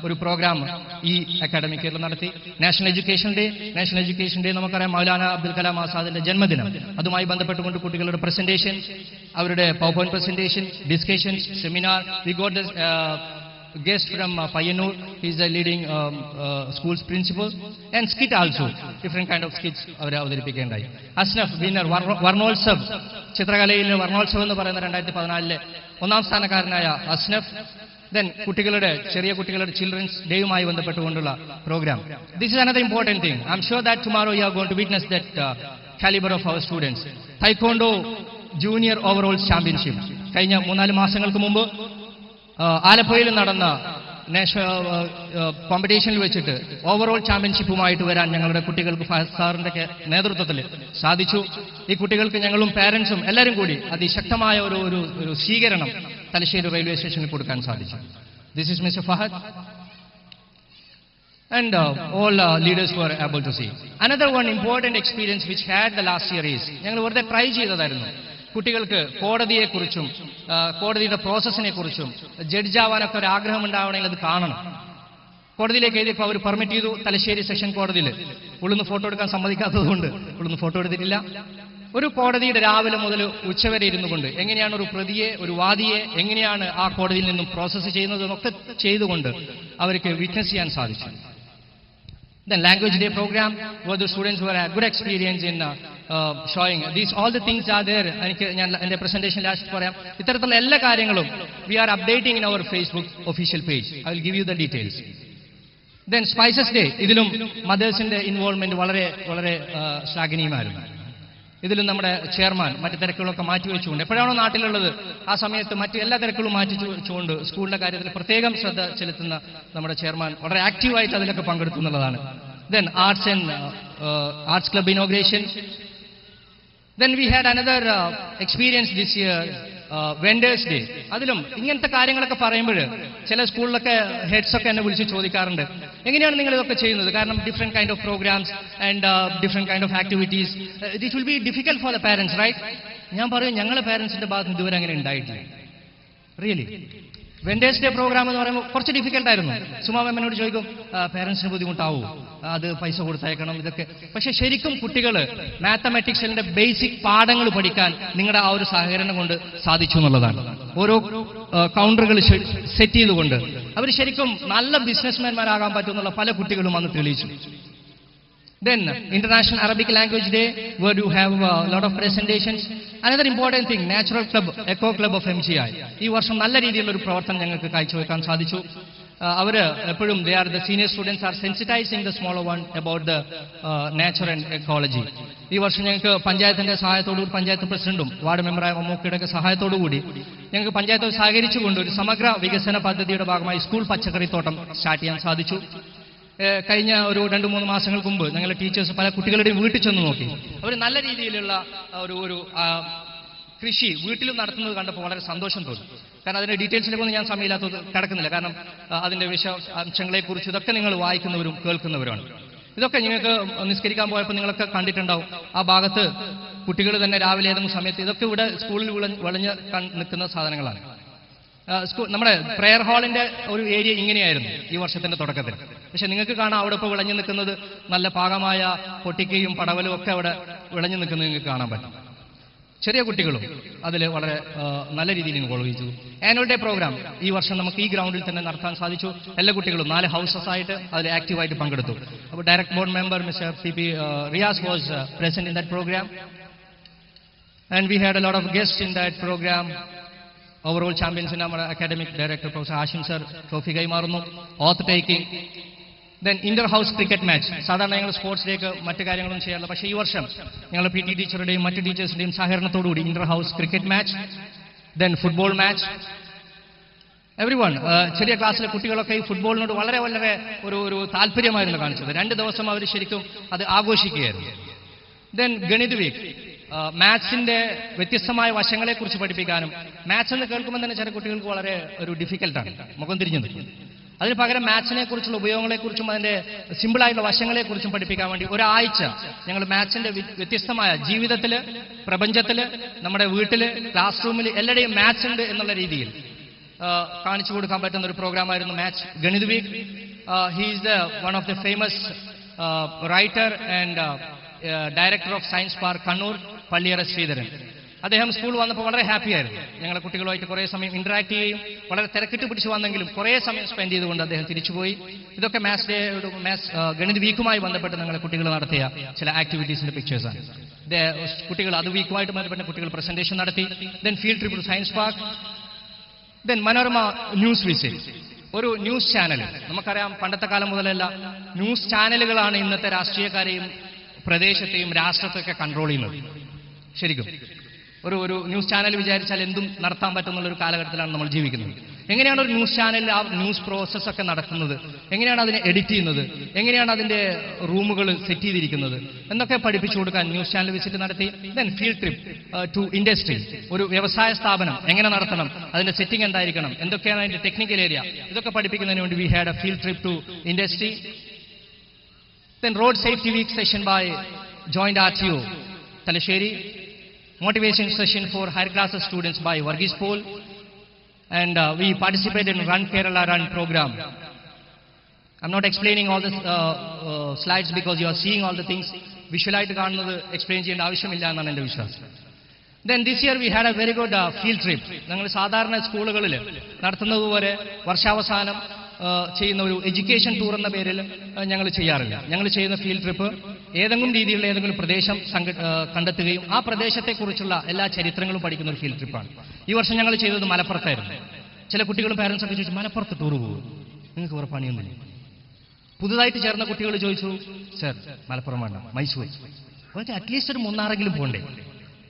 ഒരു പ്രോഗ്രാം ഈ അക്കാഡമിക് ഇയറിൽ നടത്തി. നാഷണൽ എഡ്യൂക്കേഷൻ ഡേ നമുക്കറിയാം, മൗലാന അബ്ദുൽ കലാം ആസാദിന്റെ ജന്മദിനം. അതുമായി ബന്ധപ്പെട്ടുകൊണ്ട് കുട്ടികളുടെ പ്രസന്റേഷൻ, അവരുടെ PowerPoint presentation, discussions, seminar. We got the guest from Payyanur, he is the leading school's principal, and skit also, different kind of skits അവരെ അവതരിപ്പിക്കേണ്ടായി. അസ്നഫ് വിന്നർ, വർണ്ണോത്സവ്, ചിത്രകലയിലെ വർണ്ണോത്സവ് എന്ന് പറയുന്ന 2014 ഒന്നാം സ്ഥാനക്കാരനായ അസ്നഫ്. ദെൻ ചെറിയ കുട്ടികളുടെ ചിൽഡ്രൻസ് ഡേയുമായി ബന്ധപ്പെട്ടുകൊണ്ടുള്ള programme. This is another important thing. I am sure that tomorrow you are going to witness that calibre of our students. Taekwondo junior overall championship കഴിഞ്ഞ 3-4 മാസങ്ങൾക്ക് മുമ്പ് ആലപ്പുഴയിൽ നടന്ന കോമ്പറ്റീഷനിൽ വെച്ചിട്ട് ഓവറോൾ ചാമ്പ്യൻഷിപ്പുമായിട്ട് വരാൻ ഞങ്ങളുടെ കുട്ടികൾക്ക് സാറിന്റെ നേതൃത്വത്തിൽ സാധിച്ചു. ഈ കുട്ടികൾക്ക് ഞങ്ങളും പാരന്റ്സും എല്ലാവരും കൂടി അതിശക്തമായ ഒരു സ്വീകരണം തലശ്ശേരി റെയിൽവേ സ്റ്റേഷനിൽ കൊടുക്കാൻ സാധിച്ചു. This is mister Fahad and all leaders were able to see. Another one important experience which had the last year is, ഞങ്ങൾ വെറുതെ ട്രൈ ചെയ്തതായിരുന്നു. കുട്ടികൾക്ക് കോടതിയെക്കുറിച്ചും കോടതിയുടെ പ്രോസസ്സിനെ കുറിച്ചും ജഡ്ജാവാനൊക്കെ ഒരു ആഗ്രഹം ഉണ്ടാവണമെങ്കിൽ അത് കാണണം. കോടതിയിലേക്ക് എഴുതിയപ്പോൾ അവർ പെർമിറ്റ് ചെയ്തു. തലശ്ശേരി സെഷൻ കോടതിയിൽ ഉള്ളുന്ന് ഫോട്ടോ എടുക്കാൻ സമ്മതിക്കാത്തതുകൊണ്ട് ഉള്ളുന്ന് ഫോട്ടോ എടുത്തിട്ടില്ല. ഒരു കോടതിയുടെ രാവിലെ മുതൽ ഉച്ചവരെ ഇരുന്നു കൊണ്ട് എങ്ങനെയാണ് ഒരു പ്രതിയെ, ഒരു വാദിയെ എങ്ങനെയാണ് ആ കോടതിയിൽ നിന്നും പ്രോസസ്സ് ചെയ്യുന്നതെന്നൊക്കെ ചെയ്തുകൊണ്ട് അവർക്ക് വിറ്റ്നസ് ചെയ്യാൻ സാധിച്ചു. Then language day program where the students were a good experience in showing these all the things are there. ഞാൻ എൻ്റെ പ്രസന്റേഷൻ ലാസ്റ്റ് പറയാം. ഇത്തരത്തിലുള്ള എല്ലാ കാര്യങ്ങളും we are updating in our Facebook official page. I will give you the details. Then Spices Day, ഇതിലും മദേഴ്സിന്റെ involvement വളരെ വളരെ ശ്ലാഘനീയമായിരുന്നു. ഇതിലും നമ്മുടെ ചെയർമാൻ മറ്റു തിരക്കുകളൊക്കെ മാറ്റിവെച്ചുകൊണ്ട്, എപ്പോഴാണോ നാട്ടിലുള്ളത് ആ സമയത്ത് മറ്റു എല്ലാ തിരക്കുകളും മാറ്റിവെച്ചുകൊണ്ട് സ്കൂളിന്റെ കാര്യത്തിൽ പ്രത്യേകം ശ്രദ്ധ ചെലുത്തുന്ന നമ്മുടെ ചെയർമാൻ വളരെ ആക്റ്റീവായിട്ട് അതിലൊക്കെ പങ്കെടുത്തുന്നുള്ളതാണ്. Then arts club inauguration. Then we had another experience this year vendors day, അതിലും ഇങ്ങനത്തെ കാര്യങ്ങളൊക്കെ പറയുമ്പോൾ ചില സ്കൂളിലൊക്കെ ഹെഡ്സൊക്കെ എന്നെ വിളിച്ച് ചോദിക്കാറുണ്ട്, എങ്ങനെയാണ് നിങ്ങൾ ഇതൊക്കെ ചെയ്യുന്നത്? കാരണം different kind of programmes and different kind of activities, it will be difficult for the parents, right? ഞാൻ പറയും, ഞങ്ങളുടെ പാരന്റ്സിന്റെ ഭാഗത്ത് ഇതുവരെ അങ്ങനെ ഉണ്ടായിട്ടില്ല. റിയലി വെൻഡേഴ്സ് ഡേ പ്രോഗ്രാം എന്ന് പറയുമ്പോൾ കുറച്ച് ഡിഫിക്കൽട്ടായിരുന്നു. സുമാ മാമിനോട് ചോദിക്കും, പാരന്റ്സിന് ബുദ്ധിമുട്ടാവും, അത് പൈസ കൊടുത്തയക്കണം, ഇതൊക്കെ. പക്ഷെ ശരിക്കും കുട്ടികൾ മാത്തമാറ്റിക്സിന്റെ ബേസിക് പാഠങ്ങൾ പഠിക്കാൻ നിങ്ങളുടെ ആ ഒരു സഹകരണം കൊണ്ട് സാധിച്ചു എന്നുള്ളതാണ്. ഓരോ കൗണ്ടറുകൾ സെറ്റ് ചെയ്തുകൊണ്ട് അവർ ശരിക്കും നല്ല ബിസിനസ്മാൻമാരാകാൻ പറ്റുമെന്നുള്ള പല കുട്ടികളും അന്ന് തെളിയിച്ചു. Then International Arabic Language Day, where you have a lot of presentations. Another important thing, Natural Club, Eco Club of MGI. ഈ വർഷം നല്ല രീതിയിലുള്ള ഒരു പ്രവർത്തനം ഞങ്ങൾക്ക് കാഴ്ചവെക്കാൻ സാധിച്ചു. അവർ എപ്പോഴും they are the senior students are sensitizing the smaller one about the nature and ecology. ഈ വർഷം ഞങ്ങൾക്ക് പഞ്ചായത്തിന്റെ സഹായത്തോടുകൂടി, പഞ്ചായത്ത് പ്രസിഡന്റും വാർഡ് മെമ്പറായ മമ്മൂക്കയുടെ സഹായത്തോടുകൂടി ഞങ്ങൾക്ക് പഞ്ചായത്ത് സഹകരിച്ചുകൊണ്ട് ഒരു സമഗ്ര വികസന പദ്ധതിയുടെ ഭാഗമായി സ്കൂൾ പച്ചക്കറിത്തോട്ടം സ്റ്റാർട്ട് ചെയ്യാൻ സാധിച്ചു. കഴിഞ്ഞ ഒരു 2-3 മാസങ്ങൾക്ക് മുമ്പ് ഞങ്ങൾ ടീച്ചേഴ്സ് പല കുട്ടികളുടെയും വീട്ടിൽ ചെന്ന് നോക്കി. അവർ നല്ല രീതിയിലുള്ള ഒരു കൃഷി വീട്ടിലും നടത്തുന്നത് കണ്ടപ്പോൾ വളരെ സന്തോഷം തോന്നി. കാരണം അതിന്റെ ഡീറ്റെയിൽസിലേക്കൊന്നും ഞാൻ സമയമില്ലാത്തത് കിടക്കുന്നില്ല. കാരണം അതിന്റെ വിശദാംശങ്ങളെക്കുറിച്ച് ഇതൊക്കെ നിങ്ങൾ വായിക്കുന്നവരും കേൾക്കുന്നവരാണ്. ഇതൊക്കെ നിങ്ങൾക്ക് നിസ്കരിക്കാൻ പോയപ്പോൾ നിങ്ങളൊക്കെ കണ്ടിട്ടുണ്ടാവും. ആ ഭാഗത്ത് കുട്ടികൾ തന്നെ രാവിലെ ഏതെങ്കിലും സമയത്ത് ഇതൊക്കെ ഇവിടെ സ്കൂളിൽ വിളഞ്ഞ് നിൽക്കുന്ന സാധനങ്ങളാണ്. നമ്മുടെ പ്രെയർ ഹാളിന്റെ ഒരു ഏരിയ ഇങ്ങനെയായിരുന്നു ഈ വർഷത്തിന്റെ തുടക്കത്തിൽ. പക്ഷെ നിങ്ങൾക്ക് കാണാം അവിടെ ഇപ്പോൾ വിളഞ്ഞു നിൽക്കുന്നത് നല്ല പാകമായ പൊട്ടിക്കയും പടവലും ഒക്കെ അവിടെ വിളഞ്ഞു നിൽക്കുന്നത് നിങ്ങൾക്ക് കാണാൻ പറ്റും. ചെറിയ കുട്ടികളും അതിൽ വളരെ നല്ല രീതിയിൽ ഇൻവോൾവ് ചെയ്തു. ആനുവൽ ഡേ പ്രോഗ്രാം ഈ വർഷം നമുക്ക് ഈ ഗ്രൗണ്ടിൽ തന്നെ നടത്താൻ സാധിച്ചു. എല്ലാ കുട്ടികളും 4 ഹൗസസ് ആയിട്ട് അതിൽ ആക്റ്റീവായിട്ട് പങ്കെടുത്തു. അപ്പോൾ direct board member mister P Riyas was present in that programme and we had a lot of guest in that programme. Overall ചാമ്പ്യൻസിന് നമ്മുടെ academic director professor Ashim sir trophy കൈമാറുന്നു. Oath taking, then inter house cricket match. സാധാരണ ഞങ്ങൾ sports ഡേക്ക് മറ്റു കാര്യങ്ങളും ചെയ്യാറില്ല, പക്ഷേ ഈ വർഷം ഞങ്ങൾ PT ടീച്ചറുടെയും മറ്റു ടീച്ചേഴ്സിന്റെയും സഹകരണത്തോടുകൂടി inter house cricket match, then football match. Everyone, ചെറിയ ക്ലാസ്സിലെ കുട്ടികളൊക്കെ ഈ ഫുട്ബോളിനോട് വളരെ വളരെ ഒരു താല്പര്യമായിരുന്നു കാണിച്ചത്. 2 ദിവസം അവർ ശരിക്കും അത് ആഘോഷിക്കുകയായിരുന്നു. ദെൻ ഗണിത് വീക്ക്, മാത്സിന്റെ വ്യത്യസ്തമായ വശങ്ങളെക്കുറിച്ച് പഠിപ്പിക്കാനും, മാത്സ് എന്ന് കേൾക്കുമ്പോൾ തന്നെ ചില കുട്ടികൾക്ക് വളരെ ഒരു ഡിഫിക്കൽട്ടാണ്, മുഖം തിരിഞ്ഞു നിൽക്കും. അതിന് പകരം മാത്സിനെ കുറിച്ചുള്ള ഉപയോഗങ്ങളെക്കുറിച്ചും അതിന്റെ സിമ്പിളായിട്ടുള്ള വശങ്ങളെക്കുറിച്ചും പഠിപ്പിക്കാൻ വേണ്ടി ഒരാഴ്ച ഞങ്ങൾ മാത്സിന്റെ വ്യത്യസ്തമായ ജീവിതത്തിൽ, പ്രപഞ്ചത്തിൽ, നമ്മുടെ വീട്ടിൽ, ക്ലാസ് റൂമിൽ എല്ലാവരുടെയും മാത്സ് ഉണ്ട് എന്നുള്ള രീതിയിൽ കാണിച്ചു കൊടുക്കാൻ പറ്റുന്ന ഒരു പ്രോഗ്രാമായിരുന്നു maths Ganit week. He is the one of the famous writer and director of science park Kannur, Palliyara Sreedharan. അദ്ദേഹം സ്കൂൾ വന്നപ്പോൾ വളരെ ഹാപ്പി ആയിരുന്നു. ഞങ്ങളെ കുട്ടികളുമായിട്ട് കുറേ സമയം ഇന്ററാക്ട് ചെയ്യുകയും വളരെ തിരക്കിട്ട് പിടിച്ച് വന്നെങ്കിലും കുറേ സമയം സ്പെൻഡ് ചെയ്തുകൊണ്ട് അദ്ദേഹം തിരിച്ചുപോയി. ഇതൊക്കെ മാത്സ് ഗണിത വീക്കുമായി ബന്ധപ്പെട്ട് ഞങ്ങളെ കുട്ടികൾ നടത്തിയ ചില ആക്ടിവിറ്റീസിന്റെ പിക്ചേഴ്സാണ്. കുട്ടികൾ അത് വീക്കുമായിട്ട് ബന്ധപ്പെട്ട കുട്ടികൾ പ്രസന്റേഷൻ നടത്തി. Then field trip two science park. Then Manorama news visit, ഒരു ന്യൂസ് ചാനൽ. നമുക്കറിയാം പണ്ടത്തെ കാലം മുതലല്ല ന്യൂസ് ചാനലുകളാണ് ഇന്നത്തെ രാഷ്ട്രീയക്കാരെയും പ്രദേശത്തെയും രാഷ്ട്രത്തെയൊക്കെ കൺട്രോൾ ചെയ്യുന്നത്. ശരിക്കും ഒരു ന്യൂസ് ചാനൽ വിചാരിച്ചാൽ എന്തും നടത്താൻ പറ്റുന്ന ഒരു കാലഘട്ടത്തിലാണ് നമ്മൾ ജീവിക്കുന്നത്. എങ്ങനെയാണ് ഒരു ന്യൂസ് ചാനലിൽ ആ ന്യൂസ് പ്രോസസ്സൊക്കെ നടക്കുന്നത്, എങ്ങനെയാണ് അതിനെ എഡിറ്റ് ചെയ്യുന്നത്, എങ്ങനെയാണ് അതിന്റെ റൂമുകൾ സെറ്റ് ചെയ്തിരിക്കുന്നത് എന്നൊക്കെ പഠിപ്പിച്ചു കൊടുക്കാൻ ന്യൂസ് ചാനൽ വിസിറ്റ് നടത്തി. Then field trip to industry, ഒരു വ്യവസായ സ്ഥാപനം എങ്ങനെ നടത്തണം, അതിന്റെ സെറ്റിംഗ് എന്തായിരിക്കണം, എന്തൊക്കെയാണ് അതിന്റെ ടെക്നിക്കൽ ഏരിയ, ഇതൊക്കെ പഠിപ്പിക്കുന്നതിന് വേണ്ടി we had a field trip to industry. Then road safety week session by joint RTO Talasheri, motivation session for higher classes students by Varghese Paul, and we participated in Run Kerala Run program. I'm not explaining all the slides because you are seeing all the things. Visualize കാണുന്നത് explain ചെയ്യേണ്ട ആവശ്യമില്ല എന്നാണ് എൻ്റെ വിശ്വാസം. Then this year we had a very good field trip. ഞങ്ങൾ സാധാരണ സ്കൂളുകളിൽ നടത്തുന്നതുപോലെ വർഷാവസാനം ചെയ്യുന്ന ഒരു എഡ്യൂക്കേഷൻ ടൂർ എന്ന പേരിൽ ഞങ്ങൾ ചെയ്യാറില്ല. ഞങ്ങൾ ചെയ്യുന്ന ഫീൽഡ് ട്രിപ്പ് ഏതെങ്കിലും രീതിയിലുള്ള ഏതെങ്കിലും പ്രദേശം കണ്ടെത്തുകയും ആ പ്രദേശത്തെക്കുറിച്ചുള്ള എല്ലാ ചരിത്രങ്ങളും പഠിക്കുന്ന ഒരു ഫീൽഡ് ട്രിപ്പാണ്. ഈ വർഷം ഞങ്ങൾ ചെയ്തത് മലപ്പുറത്തായിരുന്നു. ചില കുട്ടികളും പാരൻസ് ഒക്കെ ചോദിച്ചു, മലപ്പുറത്ത് ടൂർ പോകും, നിങ്ങൾക്ക് വേറെ പണിയൊന്നുമില്ല. പുതുതായിട്ട് ചേർന്ന കുട്ടികൾ ചോദിച്ചു, സർ മലപ്പുറം വേണ്ട, മൈസൂർ, അവർക്ക് അറ്റ്ലീസ്റ്റ് ഒരു 3-6 പോകണ്ടേ.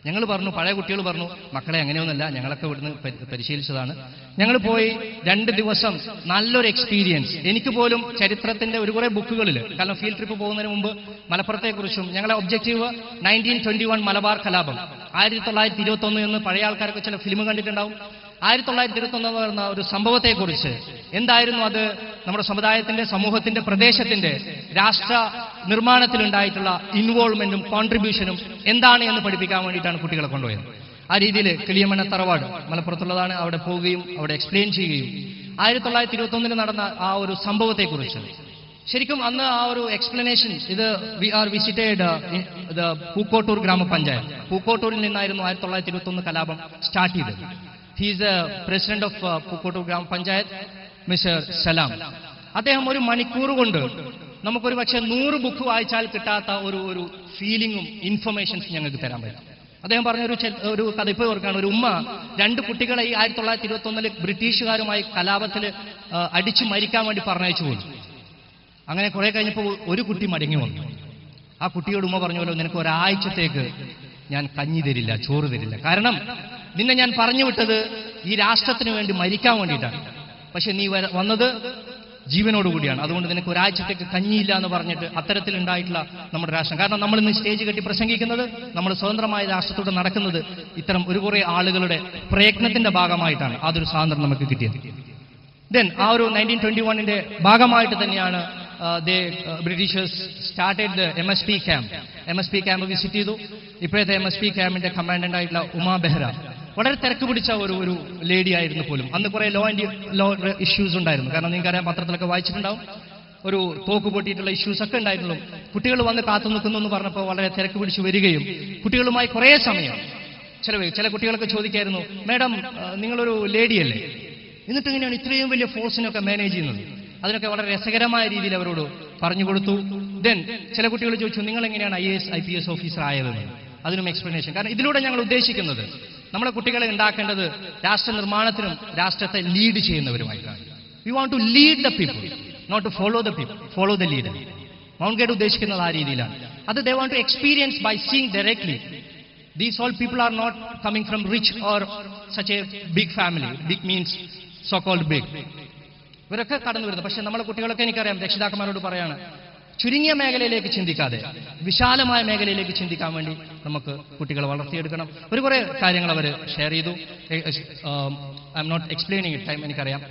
ഞങ്ങൾ പറഞ്ഞു, പഴയ കുട്ടികൾ പറഞ്ഞു, മക്കളെ അങ്ങനെയൊന്നുമല്ല, ഞങ്ങളൊക്കെ ഇവിടുന്ന് പരിശീലിച്ചതാണ്. ഞങ്ങൾ പോയി 2 ദിവസം നല്ലൊരു എക്സ്പീരിയൻസ്. എനിക്ക് പോലും ചരിത്രത്തിന്റെ ഒരു കുറേ ബുക്കുകളിൽ, കാരണം ഫീൽഡ് ട്രിപ്പ് പോകുന്നതിന് മുമ്പ് മലപ്പുറത്തെക്കുറിച്ചും ഞങ്ങളെ ഒബ്ജക്റ്റീവ് 1921 മലബാർ കലാപം 1921 എന്ന് പഴയ ആൾക്കാരൊക്കെ ചില ഫിലിം കണ്ടിട്ടുണ്ടാവും. 1921 എന്ന് പറയുന്ന ഒരു സംഭവത്തെക്കുറിച്ച് എന്തായിരുന്നു അത്, നമ്മുടെ സമുദായത്തിന്റെ, സമൂഹത്തിന്റെ, പ്രദേശത്തിന്റെ രാഷ്ട്ര നിർമ്മാണത്തിലുണ്ടായിട്ടുള്ള ഇൻവോൾവ്മെന്റും കോൺട്രിബ്യൂഷനും എന്താണ് എന്ന് പഠിപ്പിക്കാൻ വേണ്ടിയിട്ടാണ് കുട്ടികളെ കൊണ്ടുപോയത്. ആ രീതിയിൽ കിളിയമണ്ണ തറവാട് മലപ്പുറത്തുള്ളതാണ്, അവിടെ പോവുകയും അവിടെ എക്സ്പ്ലെയിൻ ചെയ്യുകയും 1921 നടന്ന ആ ഒരു സംഭവത്തെക്കുറിച്ച് ശരിക്കും അന്ന് ആ ഒരു എക്സ്പ്ലനേഷൻ, ഇത് വി ആർ വിസിറ്റഡ് പൂക്കോട്ടൂർ ഗ്രാമപഞ്ചായത്ത്. പൂക്കോട്ടൂരിൽ നിന്നായിരുന്നു 1921 കലാപം സ്റ്റാർട്ട് ചെയ്തത്. He is the president of Pookkottur ഗ്രാമപഞ്ചായത്ത്, മിസ്റ്റർ സലാം. അദ്ദേഹം ഒരു മണിക്കൂർ കൊണ്ട് നമുക്കൊരു പക്ഷേ 100 ബുക്ക് വായിച്ചാൽ കിട്ടാത്ത ഒരു ഫീലിംഗും ഇൻഫർമേഷൻസ് ഞങ്ങൾക്ക് തരാൻ പറ്റും. അദ്ദേഹം പറഞ്ഞ ഒരു കഥ ഇപ്പോൾ ഓർക്കാണ്. ഒരു ഉമ്മ 2 കുട്ടികളെ ഈ 1921 ബ്രിട്ടീഷുകാരുമായി കലാപത്തിൽ അടിച്ചു മരിക്കാൻ വേണ്ടി പറഞ്ഞയച്ചു പോലും. അങ്ങനെ കുറെ കഴിഞ്ഞപ്പോൾ ഒരു കുട്ടി മടങ്ങി വന്നു. ആ കുട്ടിയോട് ഉമ്മ പറഞ്ഞല്ലോ, നിനക്ക് ഒരാഴ്ചത്തേക്ക് ഞാൻ കഞ്ഞി തരില്ല, ചോറ് തരില്ല, കാരണം നിന്നെ ഞാൻ പറഞ്ഞു വിട്ടത് ഈ രാഷ്ട്രത്തിന് വേണ്ടി മരിക്കാൻ വേണ്ടിയിട്ടാണ്, പക്ഷെ നീ വന്നത് ജീവനോടുകൂടിയാണ്, അതുകൊണ്ട് നിനക്ക് ഒരാഴ്ചത്തേക്ക് കഞ്ഞിയില്ല എന്ന് പറഞ്ഞിട്ട് അത്തരത്തിലുണ്ടായിട്ടുള്ള നമ്മുടെ രാഷ്ട്രം. കാരണം നമ്മൾ ഇന്ന് സ്റ്റേജ് കെട്ടി പ്രസംഗിക്കുന്നത്, നമ്മൾ സ്വതന്ത്രമായ രാഷ്ട്രത്തോടെ നടക്കുന്നത് ഇത്തരം ഒരു കുറേ ആളുകളുടെ പ്രയത്നത്തിന്റെ ഭാഗമായിട്ടാണ് അതൊരു സ്വാതന്ത്ര്യം നമുക്ക് കിട്ടിയത്. ദെൻ ആ ഒരു 1921 ഭാഗമായിട്ട് തന്നെയാണ് Britishers started the MSP camp. MSP camp visit ചെയ്തു. ഇപ്പോഴത്തെ MSP ക്യാമ്പിന്റെ കമാൻഡന്റ് ആയിട്ടുള്ള ഉമാ ബെഹ്റ വളരെ തിരക്ക് പിടിച്ച ഒരു ലേഡി ആയിരുന്നു പോലും. അന്ന് കുറെ ലോ ഇഷ്യൂസ് ഉണ്ടായിരുന്നു. കാരണം നിങ്ങൾക്കറിയാം, പത്രത്തിലൊക്കെ വായിച്ചിട്ടുണ്ടാവും, ഒരു തോക്ക് പൊട്ടിയിട്ടുള്ള ഇഷ്യൂസ് ഒക്കെ ഉണ്ടായിരുന്നു. കുട്ടികൾ വന്ന് കാത്തു നിൽക്കുന്നു എന്ന് പറഞ്ഞപ്പോൾ വളരെ തിരക്ക് പിടിച്ച് വരികയും കുട്ടികളുമായി കുറേ സമയം ചില കുട്ടികളൊക്കെ ചോദിക്കായിരുന്നു, മാഡം നിങ്ങളൊരു ലേഡിയല്ലേ, എന്നിട്ട് എങ്ങനെയാണ് ഇത്രയും വലിയ ഫോഴ്സിനൊക്കെ മാനേജ് ചെയ്യുന്നത്? അതിനൊക്കെ വളരെ രസകരമായ രീതിയിൽ അവരോട് പറഞ്ഞു കൊടുത്തു. ദെൻ ചില കുട്ടികൾ ചോദിച്ചു, നിങ്ങൾ എങ്ങനെയാണ് IAS IPS ഓഫീസർ ആയതെന്ന്? അതിനും എക്സ്പ്ലനേഷൻ. കാരണം ഇതിലൂടെ ഞങ്ങൾ ഉദ്ദേശിക്കുന്നത് നമ്മളെ കുട്ടികളെ ഉണ്ടാക്കേണ്ടത് രാഷ്ട്ര നിർമ്മാണത്തിനും രാഷ്ട്രത്തെ ലീഡ് ചെയ്യുന്നവരുമായിട്ടാണ്. We want to lead the people, not to follow the people, follow the leader. Mount Gate ഉദ്ദേശിക്കുന്നത് ആ രീതിയിലാണ്. അത് they want to experience by seeing directly. These all people are not coming from rich or such a big family. Big means so-called big. ഇവരൊക്കെ കടന്നു വരുന്നത്. പക്ഷെ നമ്മളെ കുട്ടികളൊക്കെ എനിക്കറിയാം, രക്ഷിതാക്കന്മാരോട് പറയാണ്, ചുരുങ്ങിയ മേഖലയിലേക്ക് ചിന്തിക്കാതെ വിശാലമായ മേഖലയിലേക്ക് ചിന്തിക്കാൻ വേണ്ടി നമുക്ക് കുട്ടികളെ വളർത്തിയെടുക്കണം. ഒരു കുറേ കാര്യങ്ങൾ അവർ ഷെയർ ചെയ്തു. I'm not explaining it, time എനിക്കറിയാം.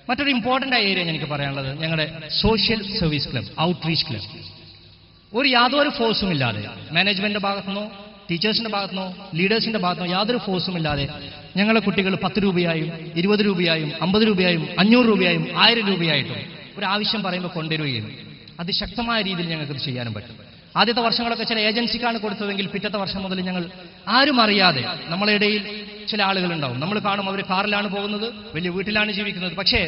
മറ്റൊരു ഇമ്പോർട്ടൻ്റ് ആയ ഏരിയ എനിക്ക് പറയാനുള്ളത് ഞങ്ങളുടെ social service club, outreach club. യാതൊരു ഫോഴ്സും ഇല്ലാതെ, മാനേജ്മെന്റിന്റെ ഭാഗത്തുനിന്നോ ടീച്ചേഴ്സിന്റെ ഭാഗത്തുനിന്നോ ലീഡേഴ്സിന്റെ ഭാഗത്തുനിന്നോ യാതൊരു ഫോഴ്സും ഇല്ലാതെ ഞങ്ങളെ കുട്ടികൾ 10 രൂപയായും 20 രൂപയായും 50 രൂപയായും 500 രൂപയായും 1000 രൂപയായിട്ടും ഒരു ആവശ്യം പറയുമ്പോൾ കൊണ്ടുവരികയും അതിശക്തമായ രീതിയിൽ ഞങ്ങൾക്ക് ചെയ്യാനും പറ്റും. ആദ്യത്തെ വർഷങ്ങളൊക്കെ ചില ഏജൻസിക്കാണ് കൊടുത്തതെങ്കിൽ പിറ്റത്തെ വർഷം മുതൽ ഞങ്ങൾ ആരും അറിയാതെ, നമ്മളെ ഇടയിൽ ചില ആളുകളുണ്ടാവും, നമ്മൾ കാണും അവർ കാറിലാണ് പോകുന്നത്, വലിയ വീട്ടിലാണ് ജീവിക്കുന്നത്, പക്ഷേ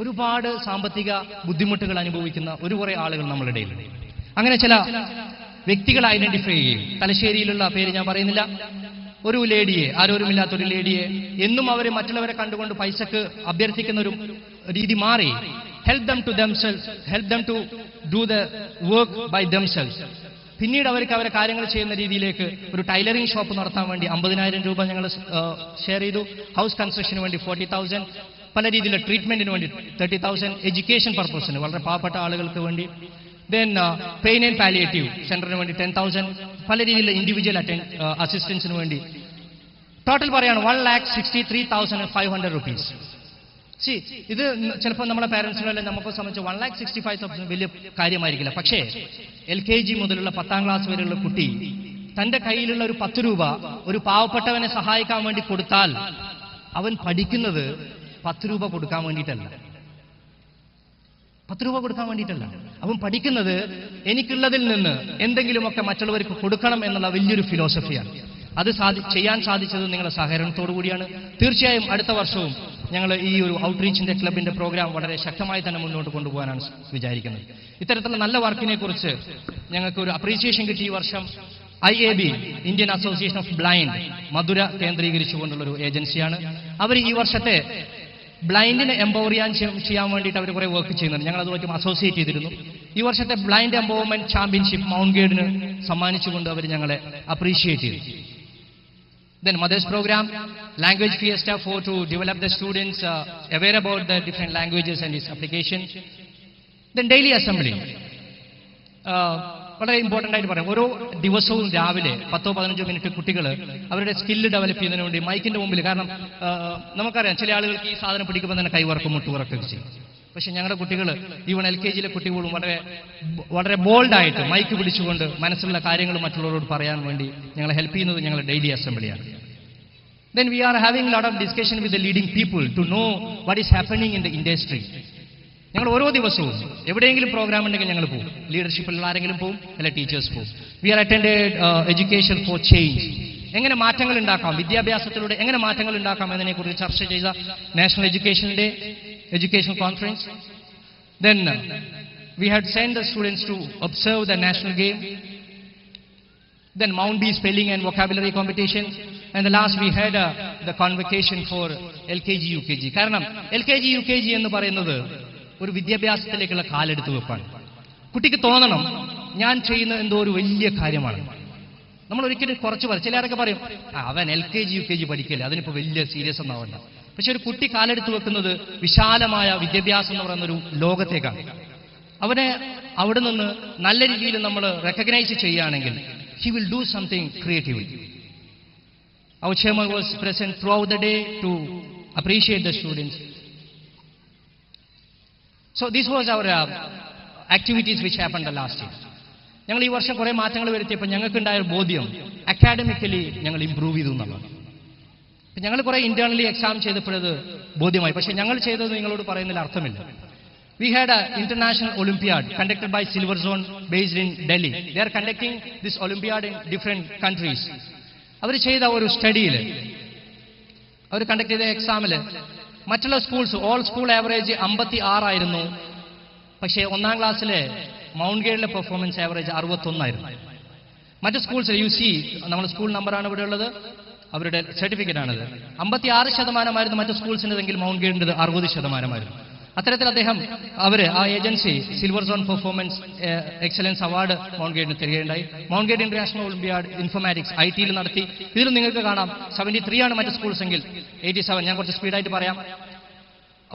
ഒരുപാട് സാമ്പത്തിക ബുദ്ധിമുട്ടുകൾ അനുഭവിക്കുന്ന ഒരു കുറേ ആളുകൾ നമ്മളുടെ ഇടയിലുണ്ട്. അങ്ങനെ ചില വ്യക്തികളെ ഐഡന്റിഫൈ ചെയ്യും. തലശ്ശേരിയിലുള്ള പേര് ഞാൻ പറയുന്നില്ല, ഒരു ലേഡിയെ, ആരോരുമില്ലാത്തൊരു ലേഡിയെ, എന്നും അവർ മറ്റുള്ളവരെ കണ്ടുകൊണ്ട് പൈസക്ക് അഭ്യർത്ഥിക്കുന്ന ഒരു രീതി മാറി help them to themselves, help them to do the work by themselves. പിന്നീട് അവർക്ക് അവരെ കാര്യങ്ങൾ ചെയ്യുന്ന രീതിയിലേക്ക് ഒരു ടൈലറിംഗ് ഷോപ്പ് നടത്താൻ വേണ്ടി 50,000 രൂപ ഞങ്ങൾ ഷെയർ ചെയ്തു. ഹൗസ് കൺസ്ട്രക്ഷന് വേണ്ടി 40,000, പല രീതിയിലുള്ള ട്രീറ്റ്മെന്റിന് വേണ്ടി 30,000, എഡ്യൂക്കേഷൻ പർപ്പസിന് വളരെ പാവപ്പെട്ട ആളുകൾക്ക് വേണ്ടി. ദെൻ പെയിൻ ആൻഡ് പാലിയേറ്റീവ് സെന്ററിന് വേണ്ടി 10,000, പല രീതിയിലുള്ള ഇൻഡിവിജ്വൽ അസിസ്റ്റൻസിന് വേണ്ടി. ടോട്ടൽ പറയാണ് 1,63,500 rupees. ഇത് ചിലപ്പോൾ നമ്മുടെ പാരന്റ്സിനെല്ലാം നമുക്ക് സംബന്ധിച്ച് 1,65,000 വലിയ കാര്യമായിരിക്കില്ല. പക്ഷേ LKG മുതലുള്ള 10ാം ക്ലാസ് വരെയുള്ള കുട്ടി തന്റെ കയ്യിലുള്ള ഒരു 10 രൂപ ഒരു പാവപ്പെട്ടവനെ സഹായിക്കാൻ വേണ്ടി കൊടുത്താൽ അവൻ പഠിക്കുന്നത് 10 രൂപ കൊടുക്കാൻ വേണ്ടിയിട്ടല്ല, 10 രൂപ കൊടുക്കാൻ വേണ്ടിയിട്ടല്ല. അവൻ പഠിക്കുന്നത് എനിക്കുള്ളതിൽ നിന്ന് എന്തെങ്കിലുമൊക്കെ മറ്റുള്ളവർക്ക് കൊടുക്കണം എന്നുള്ള വലിയൊരു ഫിലോസഫിയാണ്. അത് ചെയ്യാൻ സാധിച്ചത് നിങ്ങളുടെ സഹകരണത്തോടു കൂടിയാണ്. തീർച്ചയായും അടുത്ത വർഷവും ഞങ്ങൾ ഈ ഒരു ഔട്ട്റീച്ചിന്റെ ക്ലബിന്റെ പ്രോഗ്രാം വളരെ ശക്തമായി തന്നെ മുന്നോട്ട് കൊണ്ടുപോകാനാണ് വിചാരിക്കുന്നത്. ഇത്തരത്തിലുള്ള നല്ല വർക്കിനെ കുറിച്ച് ഞങ്ങൾക്ക് ഒരു അപ്രീസിയേഷൻ കിട്ടിയ ഈ വർഷം IAB, Indian association of blind, Madurai കേന്ദ്രീകരിച്ചുകൊണ്ടുള്ള ഒരു ഏജൻസിയാണ്. അവർ ഈ വർഷത്തെ ബ്ലൈൻഡിനെ എംപവർ ചെയ്യാൻ വേണ്ടിയിട്ട് അവർ കുറെ വർക്ക് ചെയ്യുന്നുണ്ട്. ഞങ്ങൾ അതുമായിട്ടും അസോസിയേറ്റ് ചെയ്തിരുന്നു. ഈ വർഷത്തെ ബ്ലൈൻഡ് എംപവർമെന്റ് ചാമ്പ്യൻഷിപ്പ് മൗണ്ട് ഗേഡിന് സമ്മാനിച്ചുകൊണ്ട് അവർ ഞങ്ങളെ അപ്രീഷിയേറ്റ് ചെയ്തു. Then Mothers Program, Language Fiesta to develop the students aware about the different languages and its application. Then Daily Assembly. വളരെ ഇമ്പോർട്ടൻ്റ് ആയിട്ട് പറയാം. ഓരോ ദിവസവും രാവിലെ 10-15 മിനിറ്റ് കുട്ടികൾ അവരുടെ സ്കില്ല് ഡെവലപ്പ് ചെയ്യുന്നതിന് വേണ്ടി മൈക്കിൻ്റെ മുമ്പിൽ, കാരണം നമുക്കറിയാം ചില ആളുകൾക്ക് ഈ സാധനം പിടിക്കുമ്പോൾ തന്നെ കൈവറക്കും മുട്ടുവറക്കൊക്കെ ചെയ്യും. പക്ഷെ ഞങ്ങളുടെ കുട്ടികൾ, ഈവൺ LKG കുട്ടികളും വളരെ ബോൾഡായിട്ട് മൈക്ക് പിടിച്ചുകൊണ്ട് മനസ്സിലുള്ള കാര്യങ്ങൾ മറ്റുള്ളവരോട് പറയാൻ വേണ്ടി ഞങ്ങളെ ഹെൽപ്പ് ചെയ്യുന്നത് ഞങ്ങളുടെ daily അസംബ്ലിയാണ്. Then we are having a lot of discussion with the leading people to know what is happening in the industry. ഞങ്ങൾ ഓരോ ദിവസവും എവിടെയെങ്കിലും പ്രോഗ്രാം ഉണ്ടെങ്കിൽ ഞങ്ങൾ പോകും. ലീഡർഷിപ്പിലുള്ള ആരെങ്കിലും പോകും, അല്ല ടീച്ചേഴ്സ് പോകും. We are attended education for change. എങ്ങനെ മാറ്റങ്ങൾ ഉണ്ടാക്കാം, വിദ്യാഭ്യാസത്തിലൂടെ എങ്ങനെ മാറ്റങ്ങൾ ഉണ്ടാക്കാം എന്നതിനെക്കുറിച്ച് ചർച്ച ചെയ്ത national education day, education conference. Then we had sent the students to observe the national game. Then Mount B spelling and vocabulary competition. And the last we had the convocation for LKG UKG. കാരണം LKG UKG എന്ന് പറയുന്നത് ഒരു വിദ്യാഭ്യാസത്തിലേക്കുള്ള കാലെടുത്ത് വെപ്പാണ്. കുട്ടിക്ക് തോന്നണം ഞാൻ ചെയ്യുന്ന എന്തോ ഒരു വലിയ കാര്യമാണ്. നമ്മൾ ഒരിക്കലും കുറച്ച് പറയും, ചിലരൊക്കെ പറയും അവൻ LKG UKG പഠിക്കില്ല, അതിനിപ്പോൾ വലിയ സീരിയസ് ഒന്നാവണ്ട. പക്ഷെ ഒരു കുട്ടി കാലെടുത്ത് വെക്കുന്നത് വിശാലമായ വിദ്യാഭ്യാസം എന്ന് പറയുന്നൊരു ലോകത്തേക്കാണ്. അവനെ അവിടെ നിന്ന് നല്ല രീതിയിൽ നമ്മൾ റെക്കഗ്നൈസ് ചെയ്യുകയാണെങ്കിൽ he will do something creatively. Our chairman was present throughout the day to appreciate the students. So this was our activities which happened the last year. ഞങ്ങൾ ഈ വർഷം കുറേ മാറ്റങ്ങൾ വരുത്തിയപ്പോൾ ഞങ്ങൾക്കുണ്ടായ ഒരു ബോധ്യം അക്കാഡമിക്കലി ഞങ്ങൾ ഇമ്പ്രൂവ് ചെയ്തു എന്നുള്ളതാണ്. ഞങ്ങൾ കുറേ ഇന്റേണലി എക്സാം ചെയ്തപ്പോഴത് ബോധ്യമായി. പക്ഷേ ഞങ്ങൾ ചെയ്തത് നിങ്ങളോട് പറയുന്നതിൽ അർത്ഥമില്ല. We had an international Olympiad conducted by Silver Zone based in Delhi. They are conducting this Olympiad in different countries. അവർ ചെയ്ത ഒരു സ്റ്റഡിയിൽ, അവർ കണ്ടക്ട് ചെയ്ത എക്സാമിൽ മറ്റുള്ള സ്കൂൾസ് ഓൾ സ്കൂൾ ആവറേജ് 56 ആയിരുന്നു. പക്ഷേ 1ാം ക്ലാസ്സിലെ മൗണ്ട് ഗൈഡിലെ പെർഫോമൻസ് ആവറേജ് 61 ആയിരുന്നു. മറ്റ് സ്കൂൾസ് നമ്മുടെ സ്കൂൾ നമ്പറാണ് ഇവിടെ ഉള്ളത്, അവരുടെ സർട്ടിഫിക്കറ്റ് ആണത്. 56% മറ്റ് സ്കൂൾസിൻ്റെതെങ്കിൽ മൗണ്ട് ഗൈഡിൻ്റെത് 60%. അത്തരത്തിൽ ആ agency silver zone performance excellence award Mount ഗൈഡിന് തരികയുണ്ടായി. Mount Guide international olympiad informatics IT നടത്തി. ഇതിൽ നിങ്ങൾക്ക് കാണാം 73 ആണ് മറ്റ് സ്കൂൾസ് എങ്കിൽ 87. ഞാൻ കുറച്ച് സ്പീഡായിട്ട് പറയാം.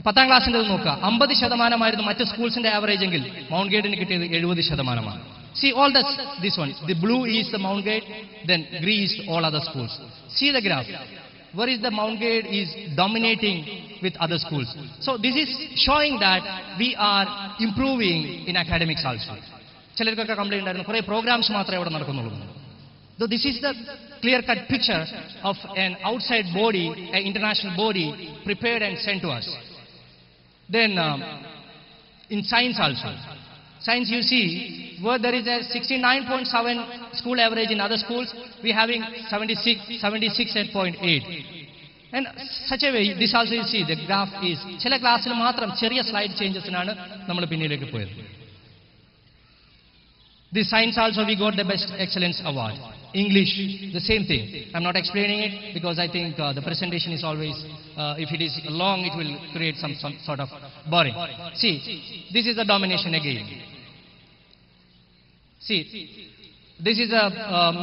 10ാം ക്ലാസ്സിൻ്റെ നോക്കുക, 50% മറ്റ് സ്കൂൾസിന്റെ ആവറേജ് എങ്കിൽ മൗണ്ട് ഗൈഡിന് കിട്ടിയത് 70%. See all this one, the blue is the Mount Guide, then green is all other schools. See the graph. Where is the Mount Guide is dominating with other schools. So this is showing that we are improving in academics also. ചിലർക്കൊക്കെ complaint ആയിരുന്നു, കുറേ programmes മാത്രമേ അവിടെ നടക്കുന്നുള്ളൂ. So this is the clear-cut picture of an outside body, an international body prepared and sent to us. Then in science also. Science, you see, where there is a 69.7 school average in other schools, we having 76.8. And such a way, this also you see, the graph is, ചില ക്ലാസ്സിൽ മാത്രം ചെറിയ slide ചേഞ്ചസിനാണ് നമ്മൾ പിന്നിലേക്ക് പോയത്. This science also we got the best excellence award. English, the same thing. I'm not explaining it because I think the presentation is always, if it is long, it will create some sort of boring. See, this is the domination again. See, this is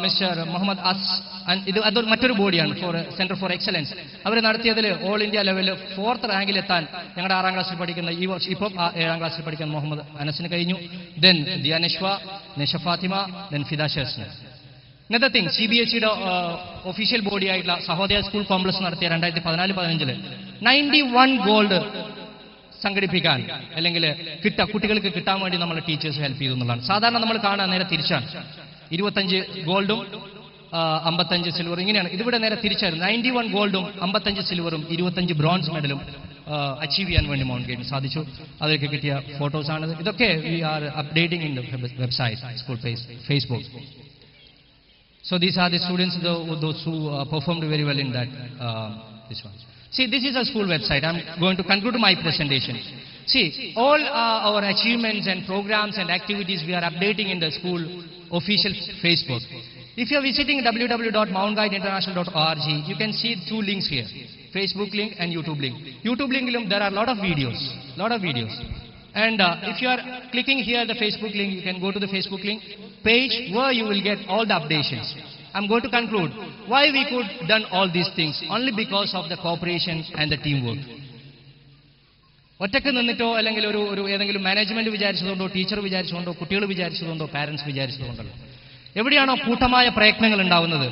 Mr. Muhammad As, and ഇത് മറ്റൊരു ബോഡിയാണ് four centre for excellence. അവർ നടത്തിയതിൽ all India ലെവലിൽ 4th റാങ്കിൽ എത്താൻ ഞങ്ങളുടെ 6ാം ക്ലാസ്സിൽ പഠിക്കുന്ന ഇപ്പം 7ാം ക്ലാസ്സിൽ പഠിക്കുന്ന മുഹമ്മദ് അനസിന് കഴിഞ്ഞു. Then Diya Nashwa, Nasha Fathima, then Fida Shesna. Another thing, CBSEയുടെ ഒഫീഷ്യൽ ബോഡി ആയിട്ടുള്ള സഹോദയ സ്കൂൾ കോംപ്ലക്സ് നടത്തിയ 2014-15 91 ഗോൾഡ് സംഘടിപ്പിക്കാൻ അല്ലെങ്കിൽ കുട്ടികൾക്ക് കിട്ടാൻ വേണ്ടി നമ്മളെ ടീച്ചേഴ്സ് ഹെൽപ്പ് ചെയ്തു എന്നുള്ളതാണ്. സാധാരണ നമ്മൾ കാണാൻ നേരെ തിരിച്ചാണ്. 25 ഗോൾഡും 55 സിൽവറും ഇങ്ങനെയാണ്. ഇതിവിടെ നേരെ തിരിച്ചായിരുന്നു. 91 ഗോൾഡും 55 സിൽവറും 25 ബ്രോൺസ് മെഡലും അച്ചീവ് ചെയ്യാൻ വേണ്ടി മൗണ്ട് ഗൈഡിന് സാധിച്ചു. അതൊക്കെ കിട്ടിയ ഫോട്ടോസാണ്. ഇതൊക്കെ we are updating in the website, school Facebook. So these are the students, those who performed very well in that this one. See, this is a school website. I'm going to conclude my presentation. See, all our achievements and programs and activities we are updating in the school official Facebook. If you are visiting www.mountguideinternational.org, you can see 2 links here, Facebook link and YouTube link. YouTube link, there are a lot of videos. And if you are clicking here the Facebook link, you can go to the Facebook link page where you will get all the updations. I'm going to conclude why we could done all these things only because of the cooperation and the teamwork. ഒറ്റയ്ക്ക് നിന്നിട്ടോ അല്ലെങ്കിൽ ഒരു ഏതെങ്കിലും management വിചാരിച്ചതുകൊണ്ടോ teacher വിചാരിച്ചുകൊണ്ടോ കുട്ടികൾ വിചാരിച്ചതുകൊണ്ടോ parents വിചാരിച്ചതുകൊണ്ടല്ലോ. എവിടെയാണോ കൂട്ടമായ പ്രയത്നങ്ങൾ ഉണ്ടാവുന്നത്,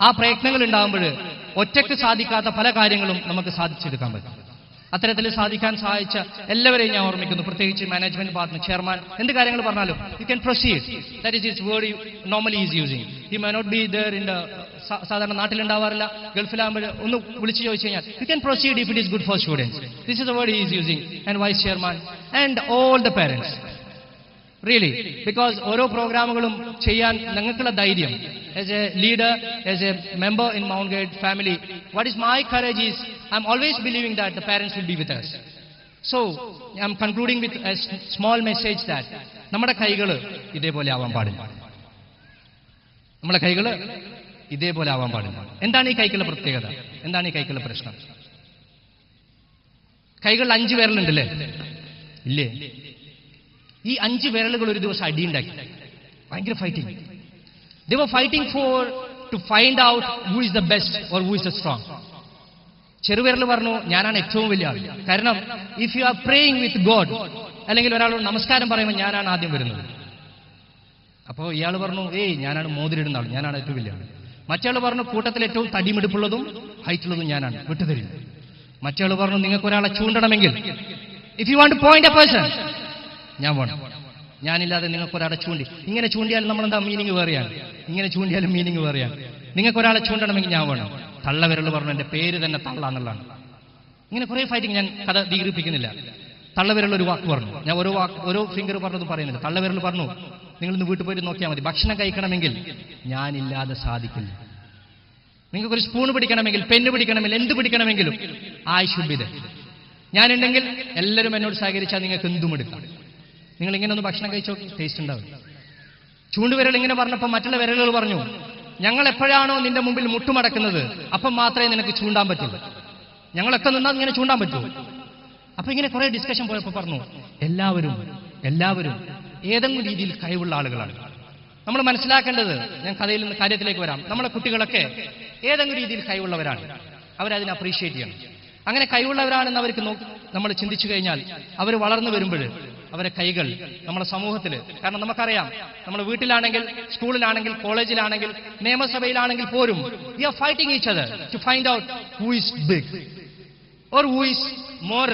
ആ പ്രയത്നങ്ങൾ ഉണ്ടാകുമ്പോൾ ഒറ്റയ്ക്ക് സാധിക്കാത്ത പല കാര്യങ്ങളും നമുക്ക് സാധിച്ചെടുക്കാൻ പറ്റും. അത്തരത്തിൽ സാധിക്കാൻ സഹായിച്ച എല്ലാവരെയും ഞാൻ ഓർമ്മിക്കുന്നു, പ്രത്യേകിച്ച് മാനേജ്മെന്റ് പാർട്ണർ, ചെയർമാൻ, എന്ത് കാര്യങ്ങൾ പറഞ്ഞാലും you can proceed. That is its word normally is using. He may not be there in the സാധാരണ നാട്ടിലുണ്ടാവാറില്ല, ഗൾഫിലാകുമ്പോൾ ഒന്ന് വിളിച്ചു ചോദിച്ചു കഴിഞ്ഞാൽ you can proceed if it is good for students. This is the word is using. And vice chairman and all the parents really, because ഓരോ പ്രോഗ്രാമുകളും ചെയ്യാൻ ഞങ്ങൾക്കുള്ള ധൈര്യം, as a leader, as a member in Mount Guide family, what is my courage is I'm always believing that the parents will be with us. So I'm concluding with a small message that നമ്മുടെ കൈകൾ ഇതേപോലെ ആവാൻ പാടില്ല. നമ്മുടെ കൈകൾ ഇതേപോലെ ആവാൻ പാടില്ല. എന്താണ് ഈ കൈകളുടെ പ്രത്യേകത? എന്താണ് ഈ കൈകളുടെ പ്രശ്നം? കൈകളിൽ 5 വിരലുണ്ടല്ലേ? ഇല്ലേ? ഈ 5 വിരലുകൾ ഒരു ദിവസം അടിയുണ്ടാക്കി, ഭയങ്കര fighting. They were fighting to find out who is the best or who is the strong. ചെറുവിരൽ പറഞ്ഞു ഞാനാണ് ഏറ്റവും വലിയ ആൾ. കാരണം if you are praying with God, അല്ലെങ്കിൽ ഒരാളോട് നമസ്കാരം പറയുമ്പോൾ ഞാനാണ് ആദ്യം വരുന്നത്. അപ്പോൾ ഇയാൾ പറഞ്ഞു ഞാനാണ് മോതിരിടുന്ന ആൾ, ഞാനാണ് ഏറ്റവും വലിയ ആൾ. മറ്റയാൾ പറഞ്ഞു കൂട്ടത്തിൽ ഏറ്റവും തടിമിടിപ്പുള്ളതും ഹൈറ്റുള്ളതും ഞാനാണ്, വിട്ടുതരില്ല. മറ്റയാൾ പറഞ്ഞു നിങ്ങൾക്ക് ഒരാളെ ചൂണ്ടണമെങ്കിൽ, if you want to point a person, ഞാൻ വേണം, ഞാനില്ലാതെ നിങ്ങൾക്ക് ഒരാളെ ചൂണ്ടി. ഇങ്ങനെ ചൂണ്ടിയാൽ നമ്മളെന്താ മീനിങ് വേറെയാണ്, ഇങ്ങനെ ചൂണ്ടിയാലും മീനിങ് വേറെയാണ്. നിങ്ങൾക്ക് ഒരാളെ ചൂണ്ടണമെങ്കിൽ ഞാൻ വേണം. തള്ളവിരൽ പറഞ്ഞു എൻ്റെ പേര് തന്നെ തള്ള എന്നുള്ളതാണ്. ഇങ്ങനെ കുറേ ഫൈറ്റിംഗ്, ഞാൻ കഥ ദീർഘിപ്പിക്കുന്നില്ല. തള്ളവിരൽ ഒരു വാക്ക് പറഞ്ഞു, ഞാൻ ഓരോ ഫിംഗർ പറഞ്ഞത് പറയുന്നില്ല. തള്ളവിരൽ പറഞ്ഞു നിങ്ങളിന്ന് വീട്ടിൽ പോയിട്ട് നോക്കിയാൽ മതി, ഭക്ഷണം കഴിക്കണമെങ്കിൽ ഞാനില്ലാതെ സാധിക്കില്ല. നിങ്ങൾക്കൊരു സ്പൂൺ പിടിക്കണമെങ്കിൽ, പെണ്ണ് പിടിക്കണമെങ്കിൽ, എന്ത് പിടിക്കണമെങ്കിലും ഐ ഷുഡ് ബി ദെയർ. ഞാനുണ്ടെങ്കിൽ എല്ലാവരും എന്നോട് സഹകരിച്ചാൽ നിങ്ങൾക്ക് എന്തും എടുക്കാം. നിങ്ങൾ ഇങ്ങനെ ഒന്ന് ഭക്ഷണം കഴിച്ചോ, ടേസ്റ്റ് ഉണ്ടാവും. ചൂണ്ടുവിരൽ ഇങ്ങനെ പറഞ്ഞപ്പോൾ മറ്റുള്ള വിരലുകൾ പറഞ്ഞു ഞങ്ങൾ എപ്പോഴാണോ നിന്റെ മുമ്പിൽ മുട്ടുമടക്കുന്നത് അപ്പം മാത്രമേ നിനക്ക് ചൂണ്ടാൻ പറ്റുള്ളൂ, ഞങ്ങളൊക്കെ നിന്നാൽ ഇങ്ങനെ ചൂണ്ടാൻ പറ്റൂ. അപ്പൊ ഇങ്ങനെ കുറെ ഡിസ്കഷൻ പോയപ്പോൾ പറഞ്ഞു എല്ലാവരും ഏതെങ്കിലും രീതിയിൽ കഴിവുള്ള ആളുകളാണ്. നമ്മൾ മനസ്സിലാക്കേണ്ടത്, ഞാൻ കഥയിൽ നിന്ന് കാര്യത്തിലേക്ക് വരാം, നമ്മളെ കുട്ടികളൊക്കെ ഏതെങ്കിലും രീതിയിൽ കഴിവുള്ളവരാണ്, അവരതിനെ അപ്രീഷിയേറ്റ് ചെയ്യണം. അങ്ങനെ കഴിവുള്ളവരാണെന്ന് അവർക്ക് നമ്മൾ ചിന്തിച്ചു കഴിഞ്ഞാൽ അവർ വളർന്നു വരുമ്പോൾ അവരെ കൈകൾ നമ്മുടെ സമൂഹത്തിൽ, കാരണം നമുക്കറിയാം നമ്മുടെ വീട്ടിലാണെങ്കിൽ, സ്കൂളിലാണെങ്കിൽ, കോളേജിലാണെങ്കിൽ, നിയമസഭയിലാണെങ്കിൽ പോലും we are fighting each other to find out who is big or who is more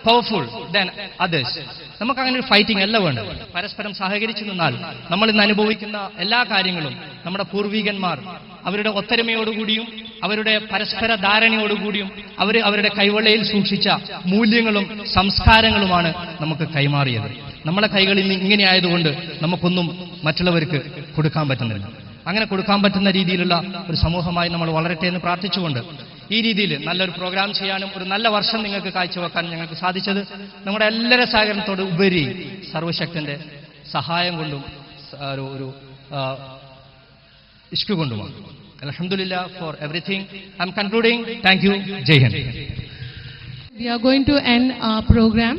powerful than others. നമുക്ക് അങ്ങനെ ഒരു ഫൈറ്റിംഗ് അല്ല വേണ്ട. പരസ്പരം സഹകരിച്ചു നിന്നാൽ നമ്മൾ ഇന്ന് അനുഭവിക്കുന്ന എല്ലാ കാര്യങ്ങളും നമ്മുടെ പൂർവികന്മാർ അവരുടെ ഒത്തൊരുമയോടുകൂടിയും അവരുടെ പരസ്പര ധാരണയോടുകൂടിയും അവരുടെ കൈവെള്ളയിൽ സൂക്ഷിച്ച മൂല്യങ്ങളും സംസ്കാരങ്ങളുമാണ് നമുക്ക് കൈമാറിയത്. നമ്മളെ കൈകളിൽ ഇങ്ങനെ ആയതുകൊണ്ട് നമുക്കൊന്നും മറ്റുള്ളവർക്ക് കൊടുക്കാൻ പറ്റുന്നില്ല. അങ്ങനെ കൊടുക്കാൻ പറ്റുന്ന രീതിയിലുള്ള ഒരു സമൂഹമായി നമ്മൾ വളരട്ടെ എന്ന് പ്രാർത്ഥിച്ചുകൊണ്ട് ഈ രീതിയിൽ നല്ലൊരു പ്രോഗ്രാം ചെയ്യാനും ഒരു നല്ല വർഷം നിങ്ങൾക്ക് കാഴ്ചവെക്കാനും ഞങ്ങൾക്ക് സാധിച്ചത് നമ്മുടെ എല്ലാവരുടെ സഹകരണത്തോട് ഉപരി സർവശക്തന്റെ സഹായം കൊണ്ടും ഒരു ഇഷ്ക് കൊണ്ടുമാണ്. Alhamdulillah for everything. I'm concluding. Thank you. Jai Hind. We are going to end our program.